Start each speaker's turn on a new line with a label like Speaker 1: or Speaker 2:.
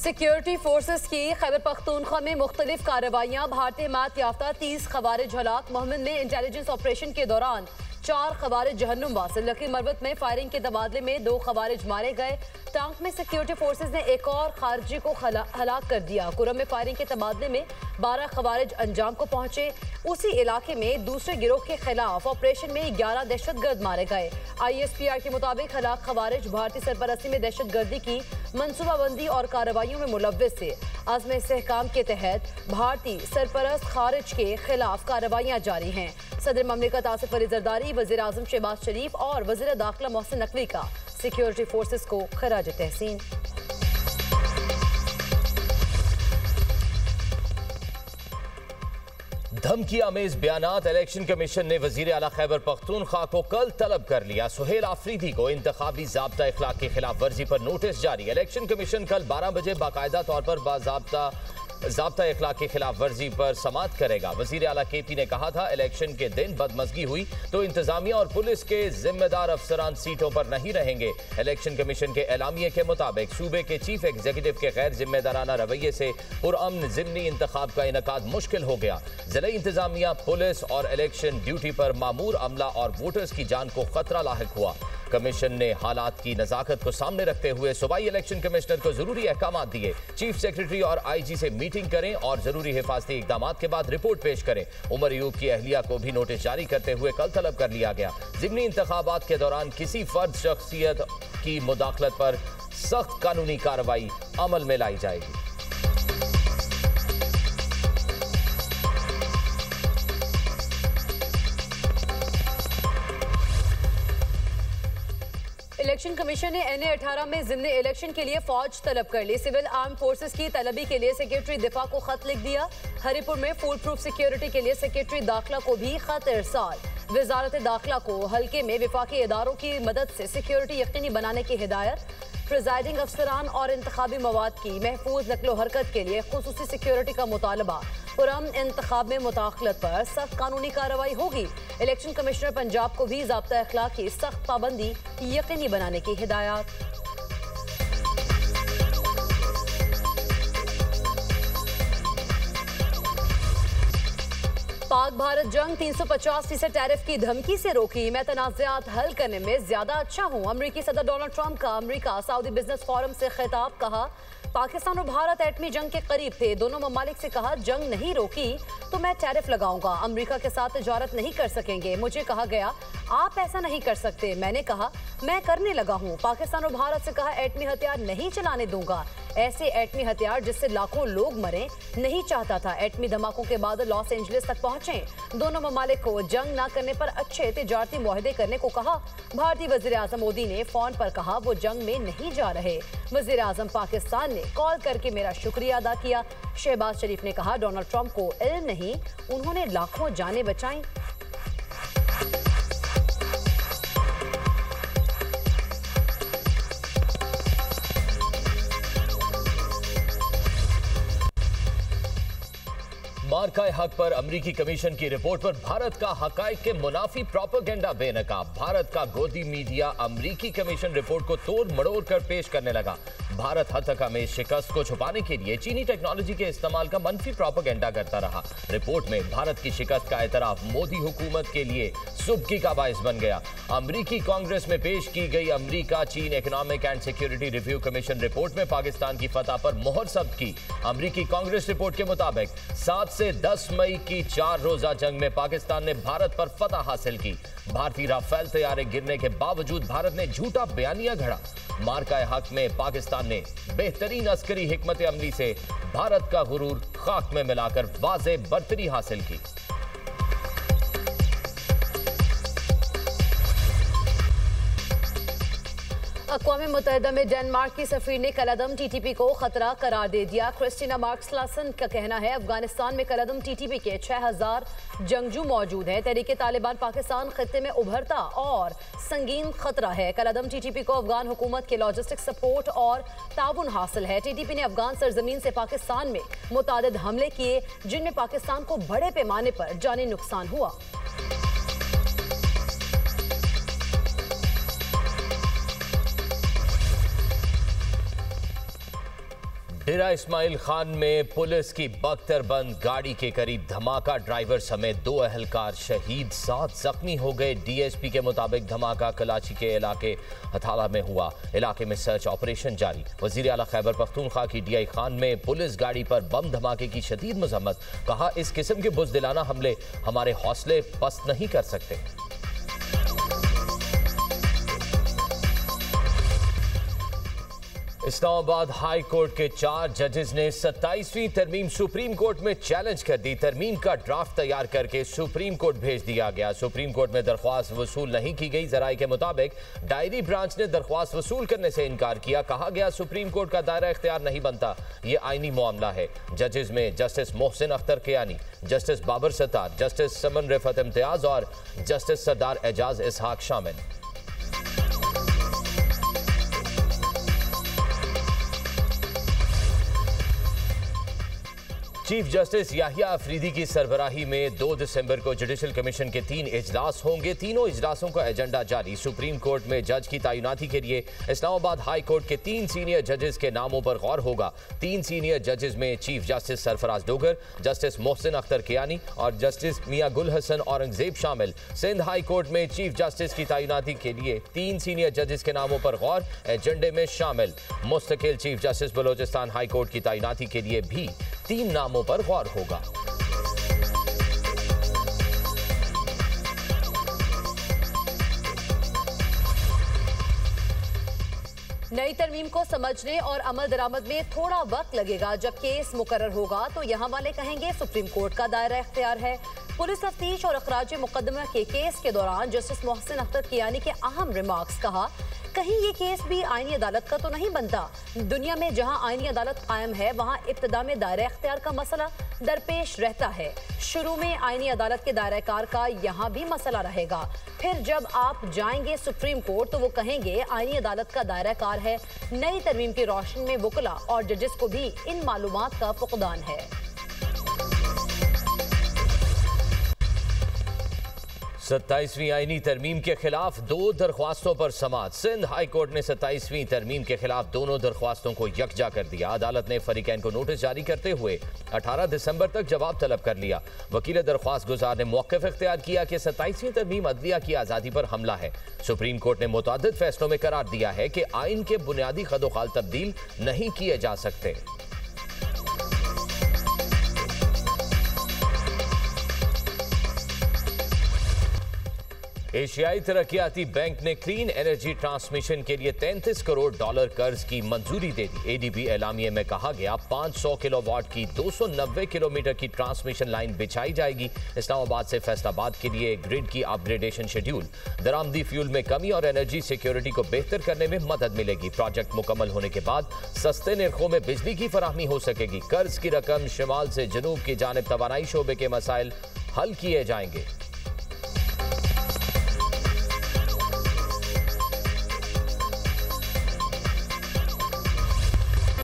Speaker 1: Security forces की खैबर पख्तूनख्वा में मुख्तलिफ कार्रवाइयाँ। भारतीय हिमायत याफ्ता 30 खवारिज हलाक। मोहम्मद में इंटेलिजेंस ऑपरेशन के दौरान 4 खवारिज जहन्नुम वासिल। लकी मरवत में फायरिंग के तबादले में 2 खवारिज मारे गए। टांक में सिक्योरिटी फोर्सेस ने एक और खारजी को हलाक कर दिया। कुरम में फायरिंग के तबादले में 12 खवारिज अंजाम को पहुंचे। उसी इलाके में दूसरे गिरोह के खिलाफ ऑपरेशन में 11 दहशतगर्द मारे गए। ISPR के मुताबिक हलाक खवारिज भारतीय सरपरस्ती में दहशतगर्दी की मनसूबाबंदी और कार्रवाइयों में मुलव्विस थे। आज़म इस्तेहकाम के तहत भारतीय सरपरस्त खारिज के खिलाफ कार्रवाइयाँ जारी हैं। सदर ममलिकत आसिफ अली जरदारी, वज़ीर आज़म शहबाज शरीफ और वज़ीर दाखिला मोहसिन नकवी का सिक्योरिटी फोर्सेस को खराज तहसीन।
Speaker 2: धमकी आमेज बयानात। इलेक्शन कमीशन ने वजीर आला खैबर पख्तूनख्वा को कल तलब कर लिया। सुहेल आफरीदी को इंतखाबी ज़ाब्ता इखलाक की खिलाफ वर्जी पर नोटिस जारी। इलेक्शन कमीशन कल 12 बजे बाकायदा तौर पर ज़ाब्ता इखलाक की खिलाफ वर्जी पर समाअत करेगा। वजीर आला KP ने कहा था, इलेक्शन के दिन बदमज़गी हुई तो इंतजामिया और पुलिस के जिम्मेदार अफसरान सीटों पर नहीं रहेंगे। इलेक्शन कमीशन के एलामिये के मुताबिक सूबे के चीफ एग्जीक्यूटिव के गैर जिम्मेदाराना रवैये से पुरअमन ज़िमनी इंतखाब का इनकाद मुश्किल हो गया। ज़िला इंतजामिया, पुलिस और इलेक्शन ड्यूटी पर मामूर अमला और वोटर्स की जान को खतरा लाहिक हुआ। कमीशन ने हालात की नज़ाकत को सामने रखते हुए सूबाई इलेक्शन कमिश्नर को जरूरी अहकाम दिए। चीफ सेक्रेटरी और IG से मीटिंग करें और जरूरी हिफाजती इकदाम के बाद रिपोर्ट पेश करें। उमर यूब की अहलिया को भी नोटिस जारी करते हुए कल तलब कर लिया गया। ज़िमनी इंतखाबात के दौरान किसी फर्द शख्सियत की मुदाखलत पर सख्त कानूनी कार्रवाई अमल में लाई जाएगी।
Speaker 1: इलेक्शन कमीशन ने NA-18 में ज़िमनी इलेक्शन के लिए फौज तलब कर ली। सिविल आर्म फोर्सेस की तलबी के लिए सेक्रेटरी दिफा को खत लिख दिया। हरिपुर में फूल प्रूफ सिक्योरिटी के लिए सेक्रेटरी दाखिला को भी खत इरसाल। वजारत दाखिला को हल्के में विफाकी इदारों की मदद से सिक्योरिटी यकीनी बनाने की हिदायत। प्रिजाइडिंग अफसरान और इंतखाबी मवाद की महफूज नकलो हरकत के लिए खुसूसी सिक्योरिटी का मुतालबा। पुरअमन इंतखाब में मुदाखलत पर सख्त कानूनी कार्रवाई होगी। इलेक्शन कमिश्नर पंजाब को भी ज़ाब्ता इखलाक की सख्त पाबंदी यकीनी बनाने की हिदायत। पाक भारत जंग 350% टैरिफ की धमकी से रोकी। मैं तनाज़ात हल करने में ज्यादा अच्छा हूँ। अमरीकी सदर डोनाल्ड ट्रंप का अमरीका सऊदी बिजनेस फोरम से खिताब। कहा, पाकिस्तान और भारत एटमी जंग के करीब थे। दोनों ममालिक से कहा, जंग नहीं रोकी तो मैं टैरिफ लगाऊंगा। अमरीका के साथ तिजारत नहीं कर सकेंगे। मुझे कहा गया, आप ऐसा नहीं कर सकते। मैंने कहा, मैं करने लगा हूँ। पाकिस्तान और भारत से कहा, एटमी हथियार नहीं चलाने दूंगा। ऐसे एटमी हथियार जिससे लाखों लोग मरे नहीं चाहता था। एटमी धमाकों के बाद लॉस एंजलिस तक पहुंचे। दोनों ममालिक को जंग न करने पर अच्छे तिजारती मुआहदे करने को कहा। भारतीय वजीर आजम मोदी ने फोन पर कहा, वो जंग में नहीं जा रहे। वजीर आजम पाकिस्तान ने कॉल करके मेरा शुक्रिया अदा किया। शहबाज शरीफ ने कहा, डोनाल्ड ट्रंप को इल्म नहीं, उन्होंने लाखों जानें बचाई।
Speaker 2: मार्का हक पर अमरीकी कमीशन की रिपोर्ट पर भारत का हकाइक के मुनाफी प्रोपेगेंडा बेनकाब। भारत का गोदी मीडिया अमरीकी कमीशन रिपोर्ट को तोड़ मड़ोड़ कर पेश करने लगा। भारत हतका में शिकस्त को छुपाने के लिए चीनी टेक्नोलॉजी के इस्तेमाल का मनफी प्रोपेगेंडा करता रहा। रिपोर्ट में भारत की शिकस्त का एतराफ मोदी हुकूमत के लिए सुबकी का बायस बन गया। अमरीकी कांग्रेस में पेश की गई अमरीका चीन economic and security review commission report में पाकिस्तान की फतह पर मोहर जब्त की। अमरीकी कांग्रेस रिपोर्ट के मुताबिक 7 से 10 मई की 4 रोजा जंग में पाकिस्तान ने भारत पर फतह हासिल की। भारतीय राफेल तैयारे गिरने के बावजूद भारत ने झूठा बयानिया घड़ा। मार्का हक में पाकिस्तान ने बेहतरीन अस्करी हिकमत अमली से भारत का गुरूर खाक में मिलाकर वाज़े बर्तरी हासिल की।
Speaker 1: अक़वाम मुत्तहिदा में डेनमार्क की सफीर ने कलअदम TTP को खतरा करार दे दिया। क्रिस्टीना मार्क्स-लासन का कहना है, अफगानिस्तान में कलअदम TTP के 6000 जंगजू मौजूद हैं। तहरीके तालिबान पाकिस्तान खत्ते में उभरता और संगीन खतरा है। कलअदम TTP को अफगान हुकूमत के लॉजिस्टिक सपोर्ट और ताउन हासिल है। TTP ने अफगान सरजमीन से पाकिस्तान में मुतादिद हमले किए, जिनमें पाकिस्तान को बड़े पैमाने पर जानी नुकसान हुआ।
Speaker 2: डेरा इस्माइल खान में पुलिस की बख्तरबंद गाड़ी के करीब धमाका, ड्राइवर समेत 2 अहलकार शहीद, 7 जख्मी हो गए। डीएसपी के मुताबिक धमाका कराची के इलाके हथाला में हुआ। इलाके में सर्च ऑपरेशन जारी। वजीर आला खैबर पख्तूनख्वा की डीआई खान में पुलिस गाड़ी पर बम धमाके की शदीद मजम्मत। कहा, इस किस्म के बुज़दिलाना हमले हमारे हौसले पस्त नहीं कर सकते। इस्लामाबाद हाई कोर्ट के 4 जजेस ने 27वीं तरमीम सुप्रीम कोर्ट में चैलेंज कर दी। तरमीम का ड्राफ्ट तैयार करके सुप्रीम कोर्ट भेज दिया गया। सुप्रीम कोर्ट में दरख्वास्त वसूल नहीं की गई। जराये के मुताबिक डायरी ब्रांच ने दरख्वास्त वसूल करने से इनकार किया। कहा गया, सुप्रीम कोर्ट का दायरा इख्तियार नहीं बनता, ये आईनी मामला है। जजेस में justice Mohsin Akhtar Kayani, justice Babar Sattar, justice Saman Rifat Imtiaz और जस्टिस सरदार एजाज इसहाक शामिल। चीफ जस्टिस याहिया अफरीदी की सरबराही में 2 दिसंबर को जुडिशल कमीशन के 3 इजलास होंगे। तीनों इजलासों का एजेंडा जारी। सुप्रीम कोर्ट में जज की तैनाती के लिए इस्लामाबाद हाई कोर्ट के 3 सीनियर जजेस के नामों पर गौर होगा। 3 सीनियर जजेस में chief justice Sarfaraz Dogar, justice Mohsin Akhtar Kiyani और जस्टिस मियां गुल हसन औरंगजेब शामिल। सिंध हाई कोर्ट में चीफ जस्टिस की तैनाती के लिए 3 सीनियर जजेस के नामों पर गौर एजेंडे में शामिल। मुस्तकिल chief justice Balochistan high court की तैनाती के लिए भी 3 नामों पर गौर होगा।
Speaker 1: नई तरमीम को समझने और अमल दरामद में थोड़ा वक्त लगेगा। जब केस मुकर्रर होगा तो यहाँ वाले कहेंगे सुप्रीम कोर्ट का दायरा इख्तियार है। पुलिस तफ्तीश और अखराज मुकदमा के केस के दौरान जस्टिस मोहसिन अख्तर कियानी के अहम रिमार्क्स। कहा, कहीं ये केस भी आईनी अदालत का तो नहीं बनता। दुनिया में जहां आईनी अदालत कायम है वहां इब्तिदा में दायरा इख्तियार का मसला दरपेश रहता है। शुरू में आईनी अदालत के दायरा कार का यहाँ भी मसला रहेगा। फिर जब आप जाएंगे सुप्रीम कोर्ट तो वो कहेंगे आईनी अदालत का दायरा कार है। नई तरमीम की रोशनी में वकला और जजेस को भी इन मालूमात का फुकदान है।
Speaker 2: 27वीं आईनी तरमीम के खिलाफ 2 दरख्वास्तों पर समाअत। सिंध हाई कोर्ट ने 27वीं तरमीम के खिलाफ दोनों दरख्वास्तों को यकजा कर दिया। अदालत ने फरीकैन को नोटिस जारी करते हुए 18 दिसंबर तक जवाब तलब कर लिया। वकील दरख्वास्त गुजार ने मौक़िफ़ इख्तियार किया कि 27वीं तरमीम अदलिया की आज़ादी पर हमला है। सुप्रीम कोर्ट ने मुतअद्दिद फैसलों में करार दिया है कि आइन के बुनियादी खदोखाल तब्दील नहीं किए जा सकते। एशियाई तरक्याती बैंक ने क्लीन एनर्जी ट्रांसमिशन के लिए $33 करोड़ कर्ज की मंजूरी दे दी। एडीबी एलामिये में कहा गया, 500 किलोवाट की 290 किलोमीटर की ट्रांसमिशन लाइन बिछाई जाएगी। इस्लामाबाद से फैसलाबाद के लिए ग्रिड की अपग्रेडेशन शेड्यूल। दरामदी फ्यूल में कमी और एनर्जी सिक्योरिटी को बेहतर करने में मदद मिलेगी। प्रोजेक्ट मुकम्मल होने के बाद सस्ते निर्खों में बिजली की फराहमी हो सकेगी। कर्ज की रकम शिमाल से जनूब की जानिब तवानाई शोबे के मसाइल हल किए जाएंगे।